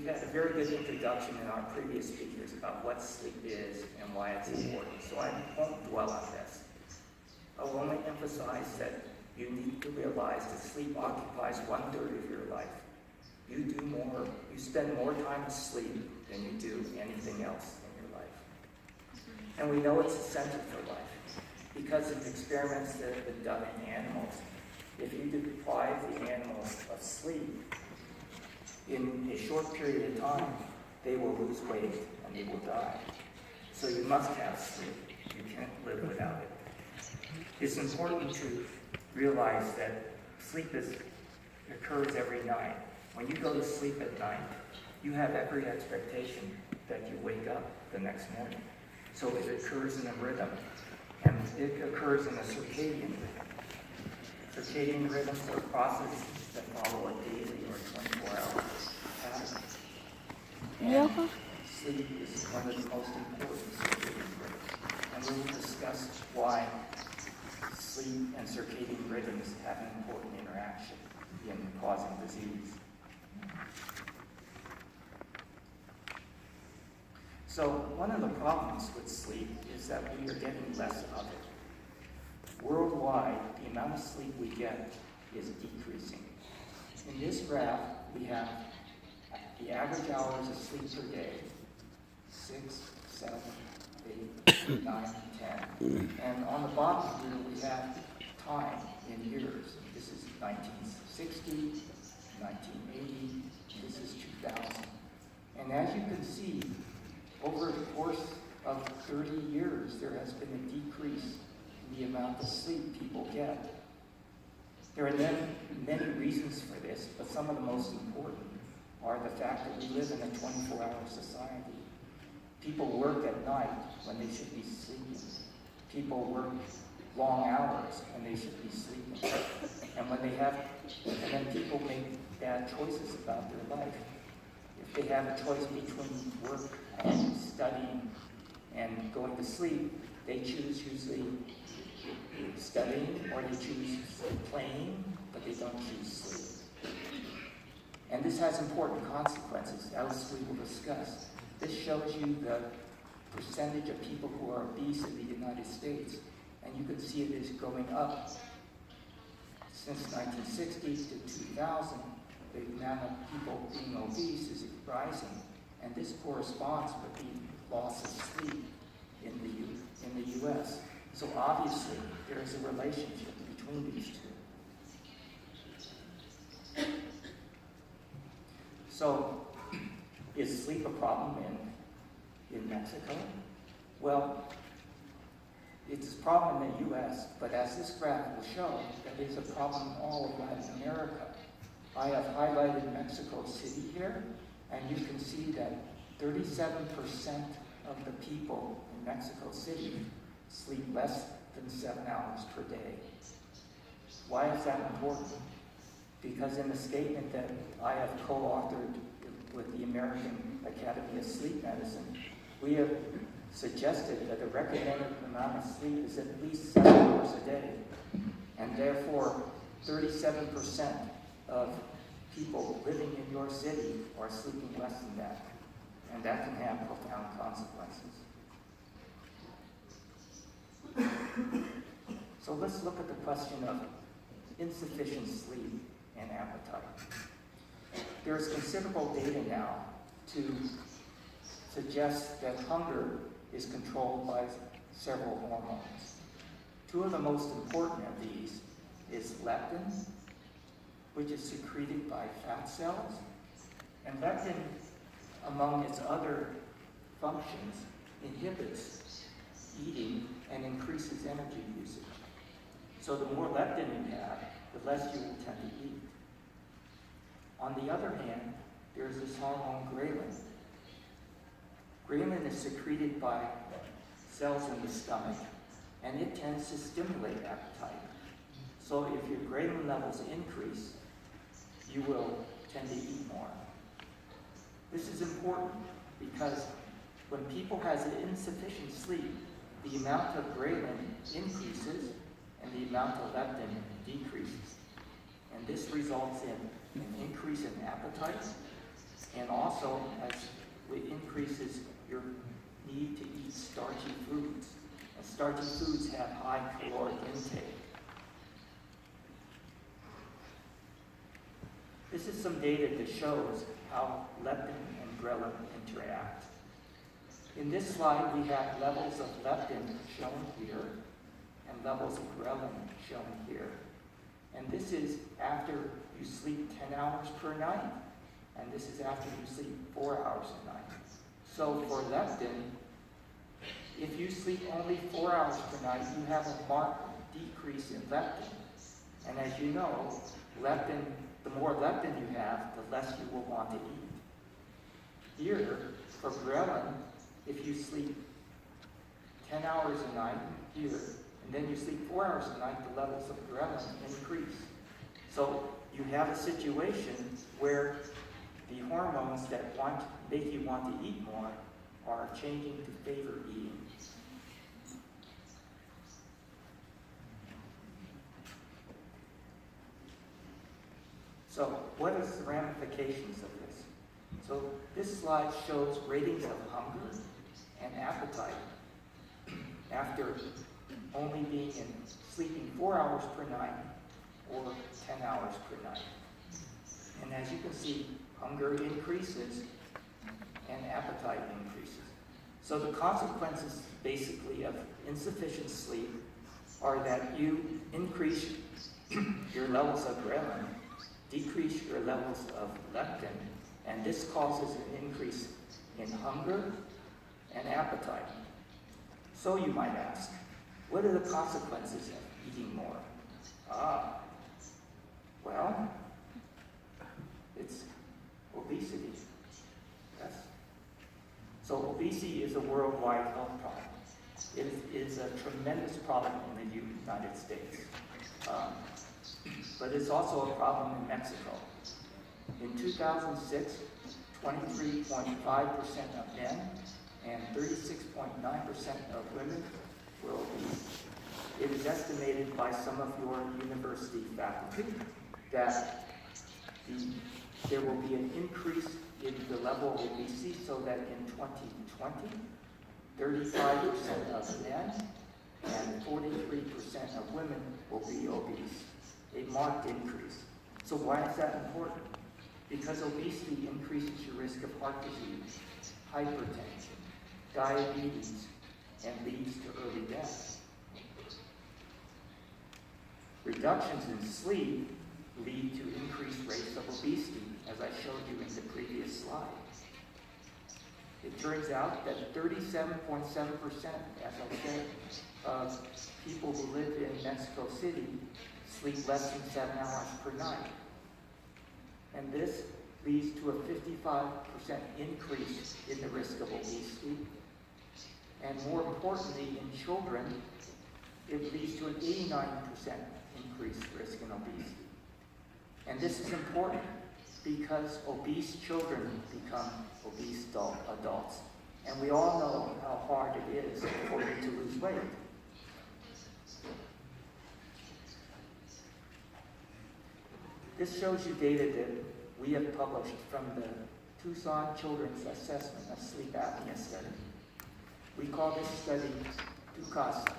we've had a very good introduction in our previous speakers about what sleep is and why it's important, so I won't dwell on this. I will only emphasize that you need to realize that sleep occupies 1/3 of your life. You spend more time asleep than you do anything else in your life. And we know it's essential for life because of experiments that have been done in animals. If you deprive the animals of sleep, in a short period of time, they will lose weight and they will die. So you must have sleep. You can't live without it. It's important to realize that sleep occurs every night. When you go to sleep at night, you have every expectation that you wake up the next morning. So it occurs in a rhythm, and it occurs in a circadian rhythm. Circadian rhythms are processes that follow a daily or 24-hour pattern. And sleep is one of the most important circadian rhythms. And we will discuss why sleep and circadian rhythms have an important interaction in causing disease. So one of the problems with sleep is that we are getting less of it. Worldwide, the amount of sleep we get is decreasing. In this graph, we have the average hours of sleep per day, 6, 7, 8, 9, 10. And on the bottom here, we have time in years. This is 1960, 1980, this is 2000. And as you can see, over the course of 30 years, there has been a decrease in the amount of sleep people get. There are many reasons for this, but some of the most important are the fact that we live in a 24-hour society. People work at night when they should be sleeping. People work long hours when they should be sleeping. And then people make bad choices about their life. If they have a choice between work and studying and going to sleep, they choose usually studying, or they choose playing, but they don't choose sleep. And this has important consequences, as we will discuss. This shows you the percentage of people who are obese in the United States, and you can see it is going up. Since 1960 to 2000, the amount of people being obese is rising, and this corresponds with the loss of sleep in the U.S. So obviously, there is a relationship between these two. So, is sleep a problem in Mexico? Well, it's a problem in the U.S., but as this graph will show, that is a problem in all of Latin America. I have highlighted Mexico City here, and you can see that 37% of the people in Mexico City sleep less than 7 hours per day. Why is that important? Because in the statement that I have co-authored with the American Academy of Sleep Medicine, we have suggested that the recommended amount of sleep is at least 7 hours a day. And therefore, 37% of people living in your city are sleeping less than that. And that can have profound consequences. So let's look at the question of insufficient sleep and appetite. There is considerable data now to suggest that hunger is controlled by several hormones. Two of the most important of these is leptin, which is secreted by fat cells, and leptin, among its other functions, inhibits eating and increases energy usage. So the more leptin you have, the less you will tend to eat. On the other hand, there's this hormone ghrelin. Ghrelin is secreted by cells in the stomach, and it tends to stimulate appetite. So if your ghrelin levels increase, you will tend to eat more. This is important because when people have insufficient sleep, the amount of ghrelin increases and the amount of leptin decreases. And this results in an increase in appetite And also, as it increases your need to eat starchy foods. And starchy foods have high caloric intake. This is some data that shows how leptin and ghrelin interact. In this slide, we have levels of leptin shown here and levels of ghrelin shown here. And this is after you sleep 10 hours per night. And this is after you sleep 4 hours a night. So for leptin, if you sleep only 4 hours per night, you have a marked decrease in leptin. And as you know, leptin, the more leptin you have, the less you will want to eat. Here, for ghrelin, if you sleep 10 hours a night here, and then you sleep 4 hours a night, the levels of ghrelin increase. So you have a situation where the hormones that make you want to eat more are changing to favor eating. So what is the ramifications of this? So this slide shows ratings of hunger and appetite after only being sleeping 4 hours per night or 10 hours per night. And as you can see, hunger increases and appetite increases. So the consequences basically of insufficient sleep are that you increase your levels of ghrelin, decrease your levels of leptin, and this causes an increase in hunger and appetite. So you might ask, what are the consequences of eating more? Well, it's obesity. Yes. So obesity is a worldwide health problem. It is a tremendous problem in the United States. But it's also a problem in Mexico. In 2006, 23.5% of men and 36.9% of women were obese. It is estimated by some of your university faculty that there will be an increase in the level of obesity so that in 2020, 35% of men and 43% of women will be obese. A marked increase. So why is that important? Because obesity increases your risk of heart disease, hypertension, diabetes, and leads to early death. Reductions in sleep lead to increased rates of obesity, as I showed you in the previous slide. It turns out that 37.7%, as I said, of people who live in Mexico City sleep less than 7 hours per night. And this leads to a 55% increase in the risk of obesity. And more importantly, in children, it leads to an 89% increased risk in obesity. And this is important because obese children become obese adults. And we all know how hard it is for you to lose weight. This shows you data that we have published from the Tucson Children's Assessment of Sleep Apnea Study. We call this study TUCASA.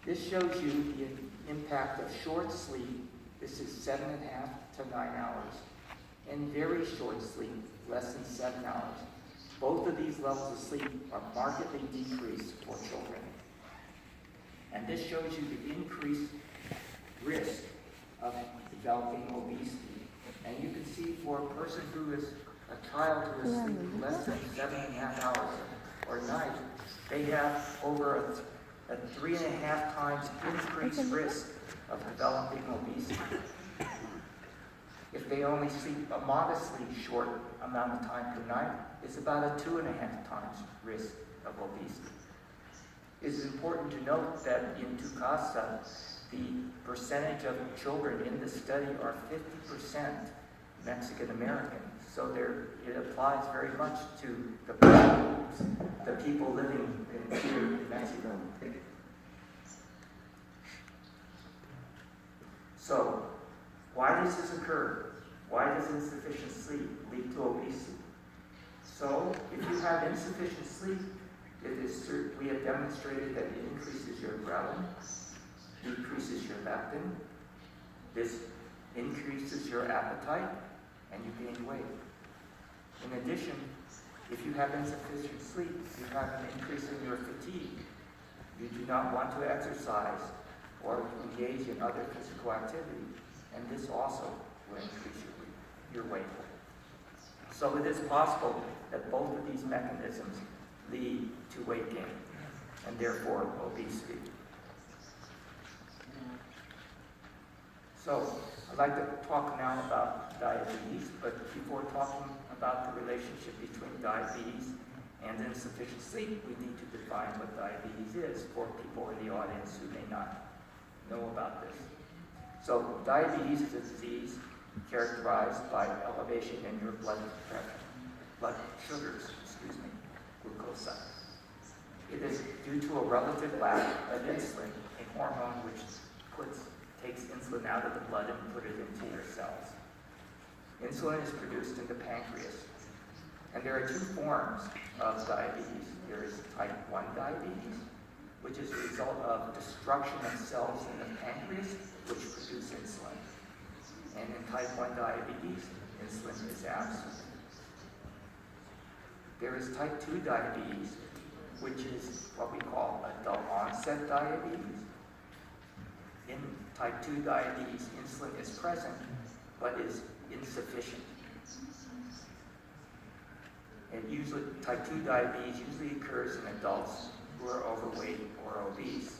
This shows you the impact of short sleep. This is 7.5 to 9 hours. And very short sleep, less than 7 hours. Both of these levels of sleep are markedly decreased for children. And this shows you the increased risk of developing obesity. And you can see for a person who is a child who is sleeping less than 7.5 hours or night, they have over a 3.5 times increased risk of developing obesity. If they only sleep a modestly short amount of time per night, it's about a 2.5 times risk of obesity. It's important to note that in TUCASA, the percentage of children in the study are 50% Mexican American. So it applies very much to the people living here in Mexico. So, why does this occur? Why does insufficient sleep lead to obesity? So, if you have insufficient sleep, we have demonstrated that it increases your ghrelin, decreases your leptin, this increases your appetite, and you gain weight. In addition, if you have insufficient sleep, you have an increase in your fatigue. You do not want to exercise or engage in other physical activity, and this also will increase your weight. So it is possible that both of these mechanisms lead to weight gain, and therefore obesity. So I'd like to talk now about diabetes, but before talking about the relationship between diabetes and insufficient sleep, we need to define what diabetes is for people in the audience who may not know about this. So diabetes is a disease characterized by elevation in your blood sugars, glucose. It is due to a relative lack of insulin, a hormone which takes insulin out of the blood and put it into your cells. Insulin is produced in the pancreas. And there are two forms of diabetes. There is type 1 diabetes, which is a result of destruction of cells in the pancreas, which produce insulin. And in type 1 diabetes, insulin is absent. There is type 2 diabetes, which is what we call adult onset diabetes. In type 2 diabetes, insulin is present, but is insufficient. And usually, type 2 diabetes usually occurs in adults who are overweight or obese.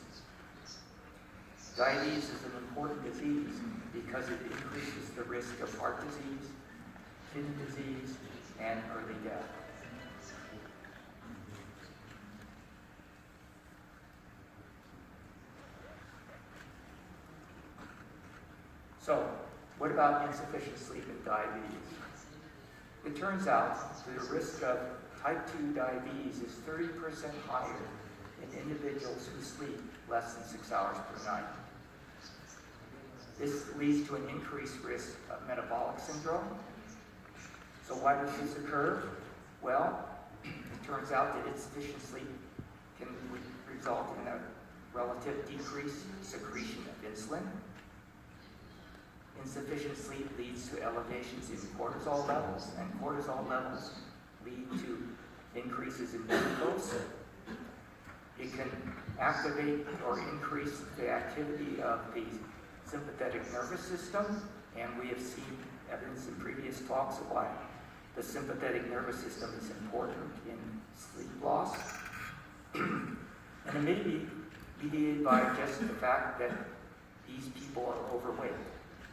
Diabetes is an important disease because it increases the risk of heart disease, kidney disease, and early death. So, what about insufficient sleep and diabetes? It turns out that the risk of type 2 diabetes is 30% higher in individuals who sleep less than 6 hours per night. This leads to an increased risk of metabolic syndrome. So why does this occur? Well, it turns out that insufficient sleep can result in a relative decreased secretion of insulin. Insufficient sleep leads to elevations in cortisol levels, and cortisol levels lead to increases in glucose. It can activate or increase the activity of the sympathetic nervous system, and we have seen evidence in previous talks of why the sympathetic nervous system is important in sleep loss. And it may be mediated by just the fact that these people are overweight.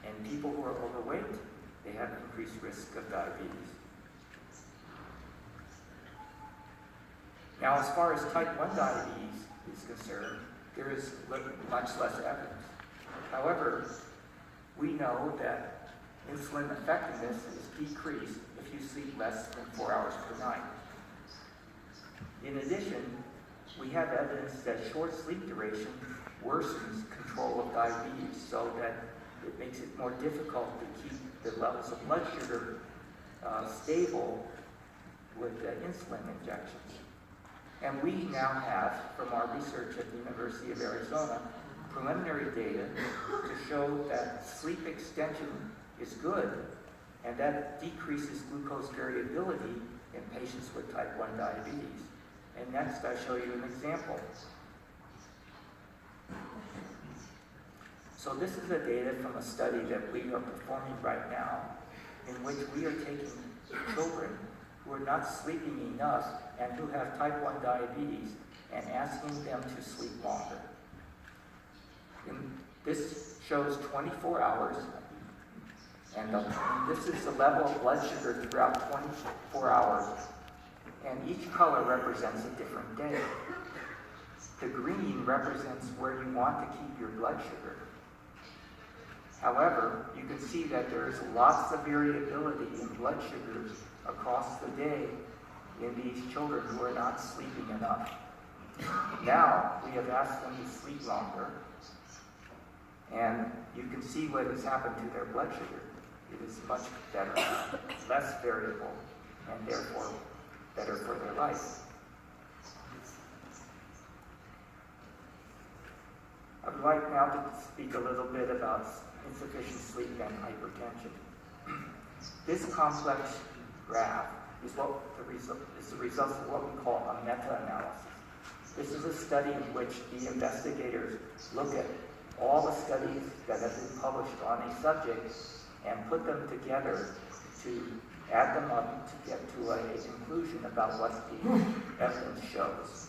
And people who are overweight, they have increased risk of diabetes. Now, as far as type 1 diabetes is concerned, there is much less evidence. However, we know that insulin effectiveness is decreased if you sleep less than 4 hours per night. In addition, we have evidence that short sleep duration worsens control of diabetes, so that it makes it more difficult to keep the levels of blood sugar stable with insulin injections. And we now have, from our research at the University of Arizona, preliminary data to show that sleep extension is good, and that decreases glucose variability in patients with type 1 diabetes. And next, I show you an example. So this is the data from a study that we are performing right now, in which we are taking children who are not sleeping enough and who have type 1 diabetes and asking them to sleep longer. And this shows 24 hours, and this is the level of blood sugar throughout 24 hours, and each color represents a different day. The green represents where you want to keep your blood sugar. However, you can see that there is lots of variability in blood sugars across the day in these children who are not sleeping enough. Now, we have asked them to sleep longer, and you can see what has happened to their blood sugar. it is much better, less variable, and therefore better for their life. I would like now to speak a little bit about insufficient sleep and hypertension. This complex graph is the result of what we call a meta-analysis. This is a study in which the investigators look at all the studies that have been published on a subject and put them together to add them up to get to a conclusion about what the evidence shows.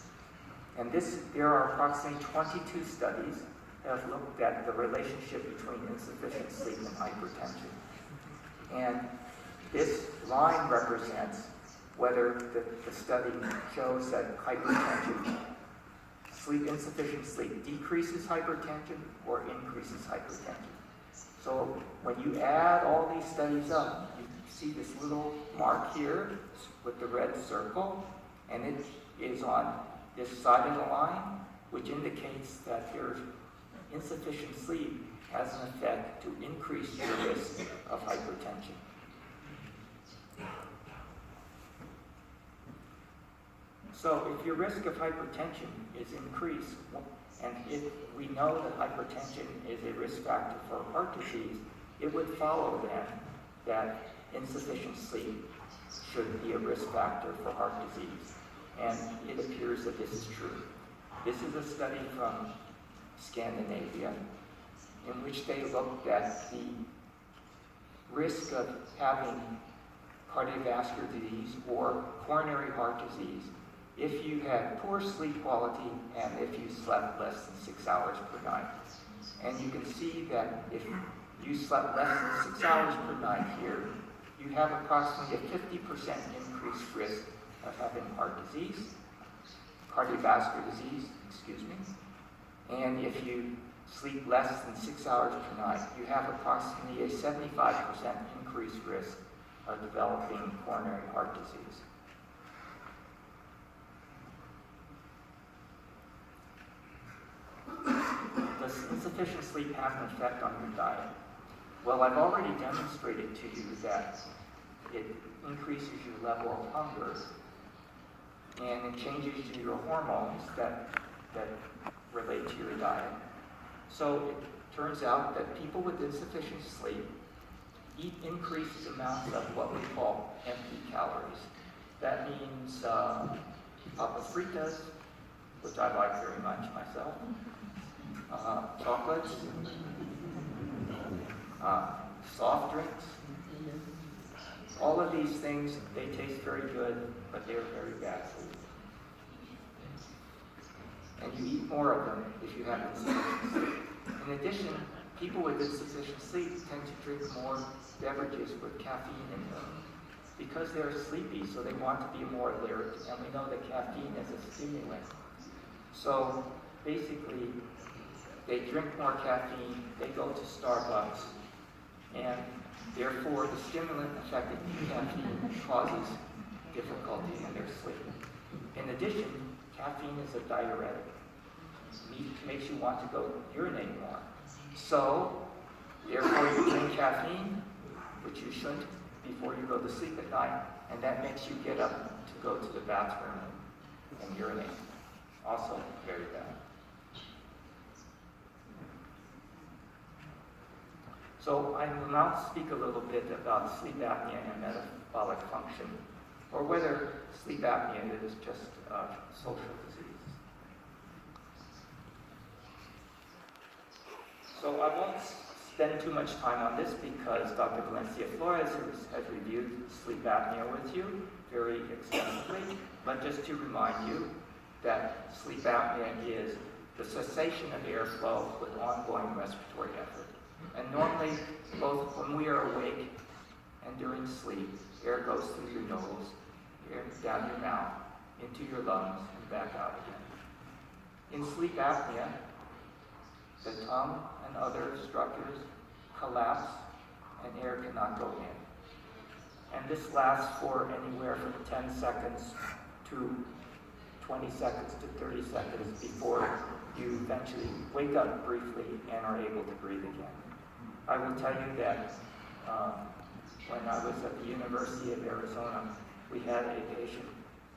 And there are approximately 22 studies that have looked at the relationship between insufficient sleep and hypertension. And this line represents whether the study shows that insufficient sleep decreases hypertension or increases hypertension. So when you add all these studies up, you see this little mark here with the red circle, and it is on this side of the line, which indicates that your insufficient sleep has an effect to increase your risk of hypertension. So if your risk of hypertension is increased, and if we know that hypertension is a risk factor for heart disease, it would follow then that insufficient sleep should be a risk factor for heart disease. And it appears that this is true. This is a study from Scandinavia in which they looked at the risk of having cardiovascular disease or coronary heart disease if you had poor sleep quality and if you slept less than 6 hours per night. And you can see that if you slept less than 6 hours per night here, you have approximately a 50% increased risk of having heart disease, cardiovascular disease, and if you sleep less than 6 hours per night, you have approximately a 75% increased risk of developing coronary heart disease. Does insufficient sleep have an effect on your diet? Well, I've already demonstrated to you that it increases your level of hunger and it changes your hormones that relate to your diet. So it turns out that people with insufficient sleep eat increased amounts of what we call empty calories. That means papas fritas, which I like very much myself, chocolates, soft drinks. All of these things, they taste very good, but they're very bad for you. And you eat more of them if you have insufficient sleep. In addition, people with insufficient sleep tend to drink more beverages with caffeine in them because they're sleepy, so they want to be more alert, and we know that caffeine is a stimulant. So basically, they drink more caffeine, they go to Starbucks, and therefore the stimulant effect of caffeine causes difficulty in their sleep. In addition, caffeine is a diuretic. It makes you want to go urinate more. So, therefore you drink caffeine, which you shouldn't, before you go to sleep at night, and that makes you get up to go to the bathroom and urinate. Also very bad. So I will now speak a little bit about sleep apnea and metabolic function, or whether sleep apnea is just a social disease. So I won't spend too much time on this because Dr. Valencia Flores has reviewed sleep apnea with you very extensively, but just to remind you that sleep apnea is the cessation of airflow with ongoing respiratory effort. And normally, both when we are awake and during sleep, air goes through your nose, air down your mouth, into your lungs, and back out again. In sleep apnea, the tongue and other structures collapse and air cannot go in. And this lasts for anywhere from 10 seconds to 20 seconds to 30 seconds before you eventually wake up briefly and are able to breathe again. I will tell you that When I was at the University of Arizona, we had a patient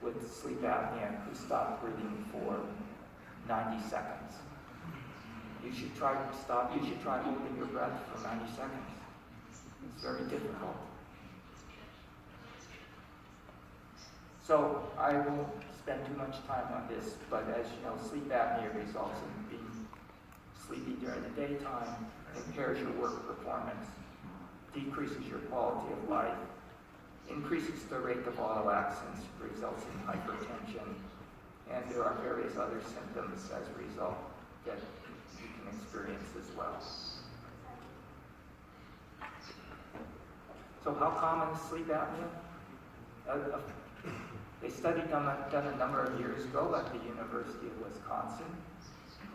with sleep apnea who stopped breathing for 90 seconds. You should try holding your breath for 90 seconds. It's very difficult. So I won't spend too much time on this, but as you know, sleep apnea results in being sleepy during the daytime, impairs your work performance, decreases your quality of life, increases the rate of auto accidents, results in hypertension, and there are various other symptoms as a result that you can experience as well. So how common is sleep apnea? A study done a number of years ago at the University of Wisconsin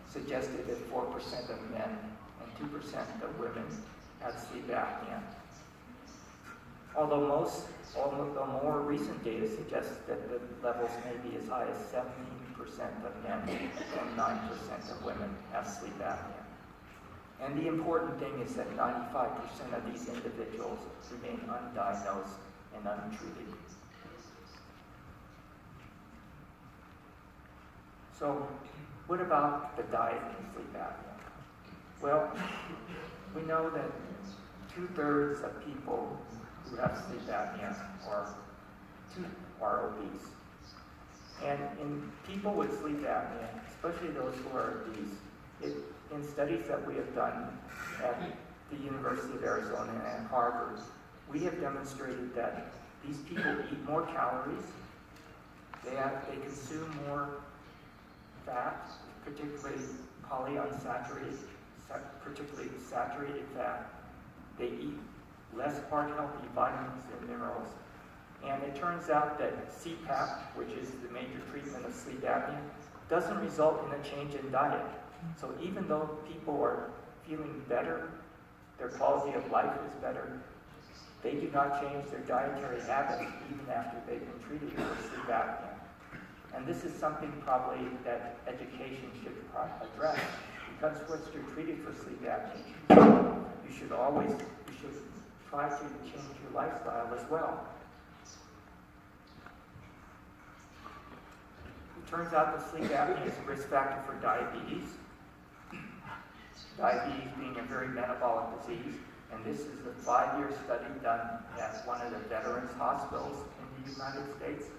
suggested that 4% of men and 2% of women had sleep apnea. Although more recent data suggests that the levels may be as high as 17% of men and 9% of women have sleep apnea. And the important thing is that 95% of these individuals remain undiagnosed and untreated. So, what about the diet in sleep apnea? Well, we know that 2/3 of people who have sleep apnea are obese. And in people with sleep apnea, especially those who are obese, in studies that we have done at the University of Arizona and Harvard, we have demonstrated that these people eat more calories, they consume more fat, particularly polyunsaturated, particularly saturated fat. They eat less heart-healthy vitamins and minerals. And it turns out that CPAP, which is the major treatment of sleep apnea, doesn't result in a change in diet. So even though people are feeling better, their quality of life is better, they do not change their dietary habits even after they've been treated for sleep apnea. And this is something probably that education should address, because once you're treated for sleep apnea, you should try to change your lifestyle as well. It turns out that sleep apnea is a risk factor for diabetes. Diabetes being a very metabolic disease, and this is a 5-year study done at one of the veterans hospitals in the United States.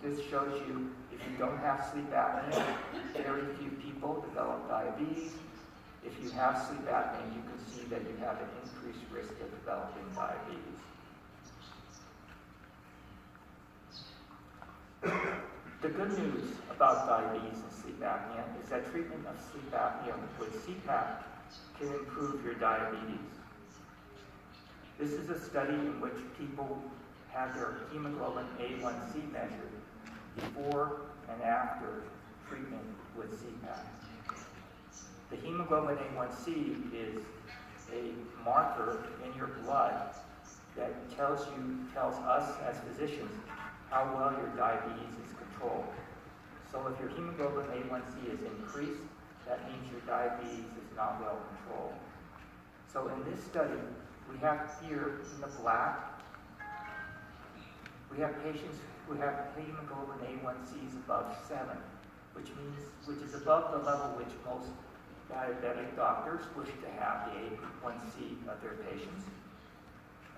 This shows you if you don't have sleep apnea, very few people develop diabetes. If you have sleep apnea, you can see that you have an increased risk of developing diabetes. The good news about diabetes and sleep apnea is that treatment of sleep apnea with CPAP can improve your diabetes. This is a study in which people have their hemoglobin A1C measured before and after treatment with CPAP. The hemoglobin A1C is a marker in your blood that tells us as physicians how well your diabetes is controlled. So if your hemoglobin A1C is increased, that means your diabetes is not well controlled. So in this study, we have here in the black, we have patients who have hemoglobin A1Cs above 7, which is above the level which most diabetic doctors wish to have the A1C of their patients.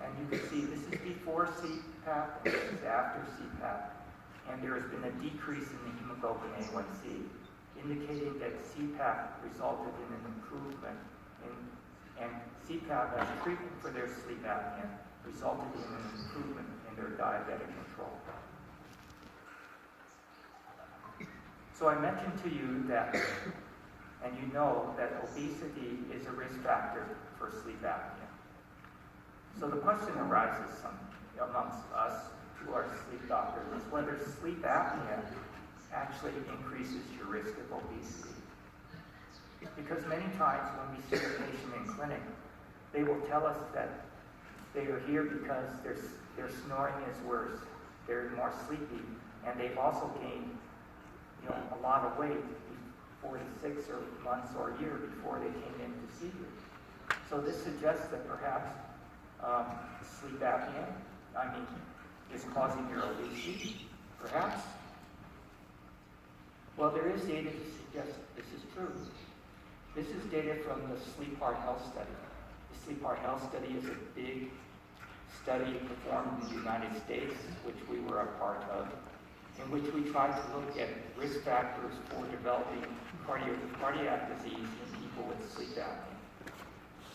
And you can see this is before CPAP and this is after CPAP. And there has been a decrease in the hemoglobin A1C, indicating that CPAP resulted in an improvement and CPAP as treatment for their sleep apnea resulted in an improvement in their diabetic control. So I mentioned to you that, and you know that obesity is a risk factor for sleep apnea. So the question arises amongst us who are sleep doctors is whether sleep apnea actually increases your risk of obesity. Because many times when we see a patient in clinic, they will tell us that they are here because their snoring is worse, they're more sleepy, and they've also gained a lot of weight 4 to 6 months or a year before they came in to see you. So this suggests that perhaps sleep apnea, is causing your obesity, perhaps? Well, there is data to suggest this is true. This is data from the Sleep Heart Health Study. The Sleep Heart Health Study is a big study performed in the United States, which we were a part of, in which we tried to look at risk factors for developing cardiac disease in people with sleep apnea.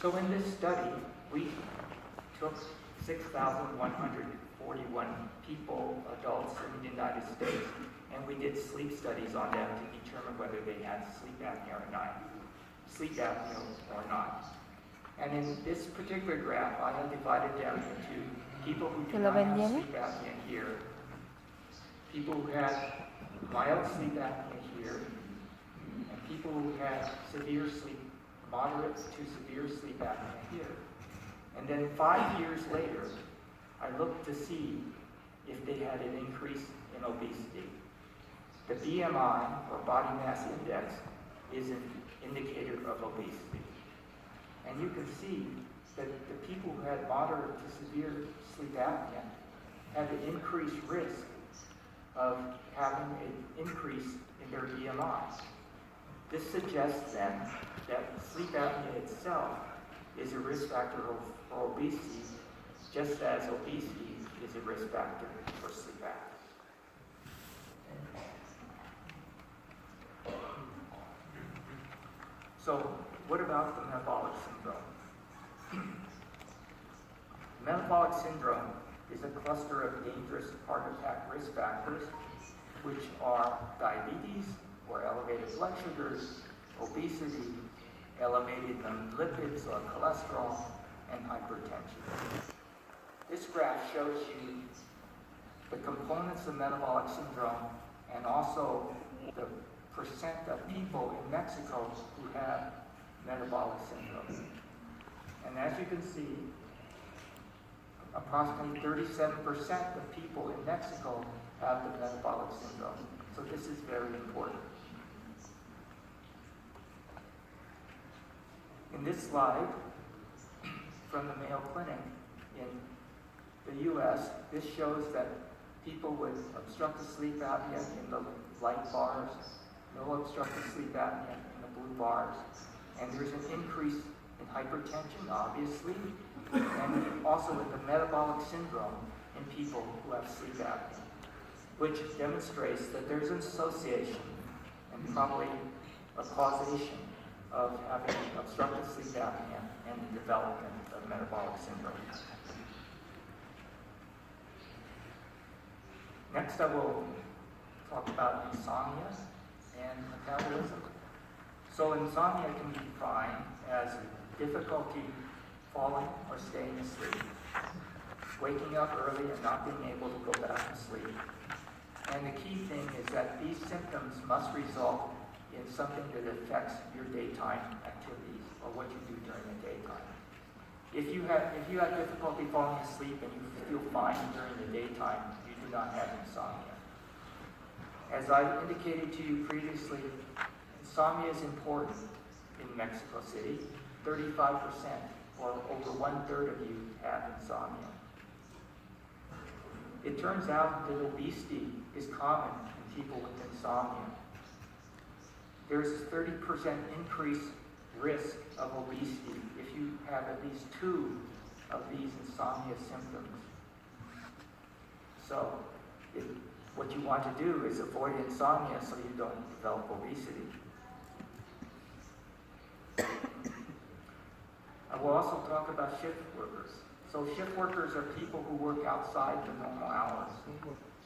So in this study, we took 6,141 people, adults in the United States, and we did sleep studies on them to determine whether they had sleep apnea or not. And in this particular graph, I have divided them into people who do not have sleep apnea here, people who had mild sleep apnea here, and people who had moderate to severe sleep apnea here. And then 5 years later, I looked to see if they had an increase in obesity. The BMI, or body mass index, is an indicator of obesity. And you can see that the people who had moderate to severe sleep apnea had an increased risk of having an increase in their BMI. This suggests then that sleep apnea itself is a risk factor for obesity, just as obesity is a risk factor for sleep apnea. So, what about the metabolic syndrome? Metabolic syndrome is a cluster of dangerous heart attack risk factors, which are diabetes, or elevated blood sugars, obesity, elevated lipids or cholesterol, and hypertension. This graph shows you the components of metabolic syndrome and also the percent of people in Mexico who have metabolic syndrome. And as you can see, approximately 37% of people in Mexico have the metabolic syndrome. So this is very important. In this slide from the Mayo Clinic in the US, this shows that people with obstructive sleep apnea in the light bars, no obstructive sleep apnea in the blue bars, and there's an increase in hypertension, obviously, and also in the metabolic syndrome in people who have sleep apnea, which demonstrates that there's an association and probably a causation of having obstructive sleep apnea and the development of metabolic syndrome. Next, I will talk about insomnia and metabolism. So insomnia can be defined as difficulty falling or staying asleep, waking up early and not being able to go back to sleep. And the key thing is that these symptoms must result in something that affects your daytime activities or what you do during the daytime. If you have difficulty falling asleep and you feel fine during the daytime, you do not have insomnia. As I indicated to you previously, insomnia is important in Mexico City. 35%, or over 1/3 of you, have insomnia. It turns out that obesity is common in people with insomnia. There's a 30% increased risk of obesity if you have at least 2 of these insomnia symptoms. So, what you want to do is avoid insomnia so you don't develop obesity. I will also talk about shift workers. So shift workers are people who work outside the normal hours.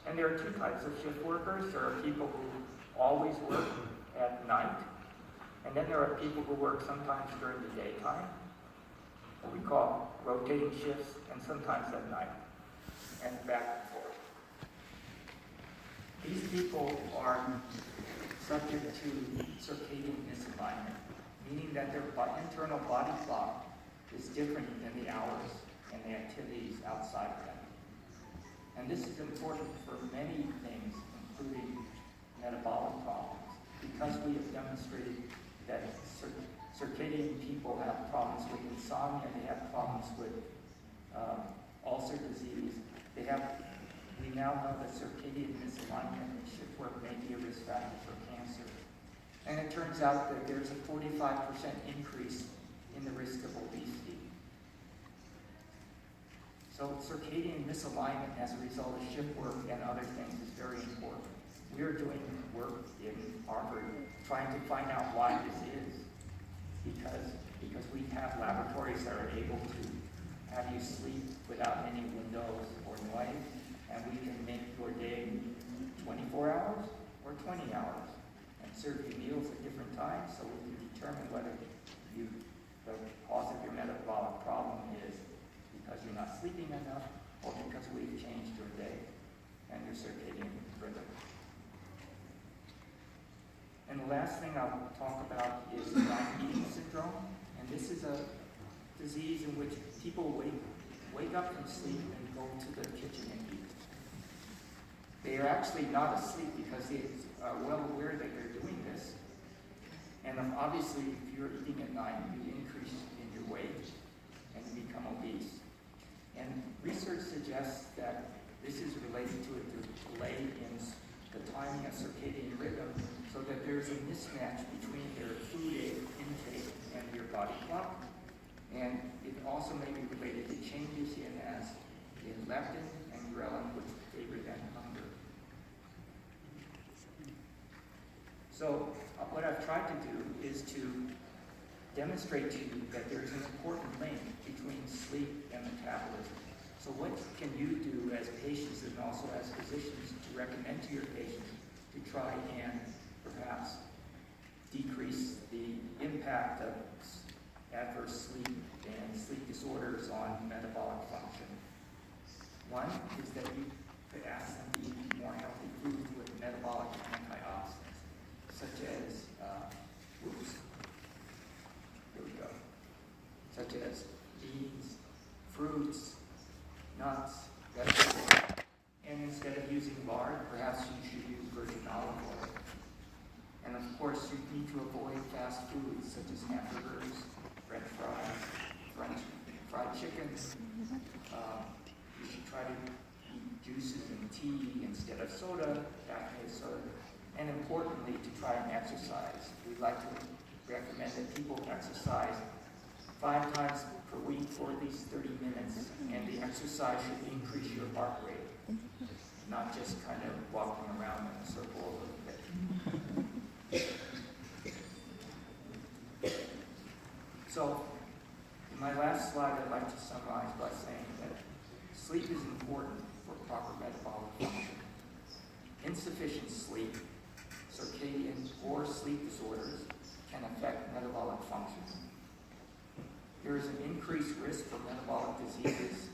And there are 2 types of shift workers. There are people who always work at night, and then there are people who work sometimes during the daytime, what we call rotating shifts, and sometimes at night, and back and forth. These people are subject to circadian misalignment, meaning that their internal body clock is different than the hours and the activities outside of them. And this is important for many things, including metabolic problems, because we have demonstrated that circadian people have problems with insomnia, they have problems with ulcer disease, we now know that circadian misalignment and shift work may be a risk factor for cancer. And it turns out that there's a 45% increase in the risk of obesity. So circadian misalignment as a result of shift work and other things is very important. We're doing work in Harvard trying to find out why this is, because we have laboratories that are able to have you sleep without any windows or noise, and we can make your day 24 hours or 20 hours and serve you meals at different times so we can determine whether the cause of your metabolic problem is because you're not sleeping enough or because we've changed your day and your circadian rhythm. And the last thing I'll talk about is night eating syndrome. And this is a disease in which people wake up from sleep and go to the kitchen and eat. They are actually not asleep because they are well aware that they're doing this. And obviously, if you're eating at night, you increase in your weight and you become obese. And research suggests that this is related to a delay in the timing of circadian rhythm, so that there's a mismatch between your food intake and your body clock. And it also may be related to changes in leptin and ghrelin, which favor then hunger. So what I've tried to do is to demonstrate to you that there's an important link between sleep and metabolism. So what can you do as patients and also as physicians to recommend to your patients to try and perhaps decrease the impact of adverse sleep and sleep disorders on metabolic function? One is that you could ask them to eat more healthy foods with metabolic antioxidants, such as such as beans, fruits, nuts, vegetables. And instead of using lard, perhaps you should use virgin olive oil. And of course, you need to avoid fast foods such as hamburgers, French fries, fried chicken. You should try to eat juices and tea instead of soda, Apnea soda. And importantly, to try and exercise. We'd like to recommend that people exercise 5 times per week for at least 30 minutes, and the exercise should increase your heart rate, not just kind of walking around in a circle a little bit. So, in my last slide, I'd like to summarize by saying that sleep is important for proper metabolic function. Insufficient sleep, circadian or sleep disorders can affect metabolic function. There is an increased risk for metabolic diseases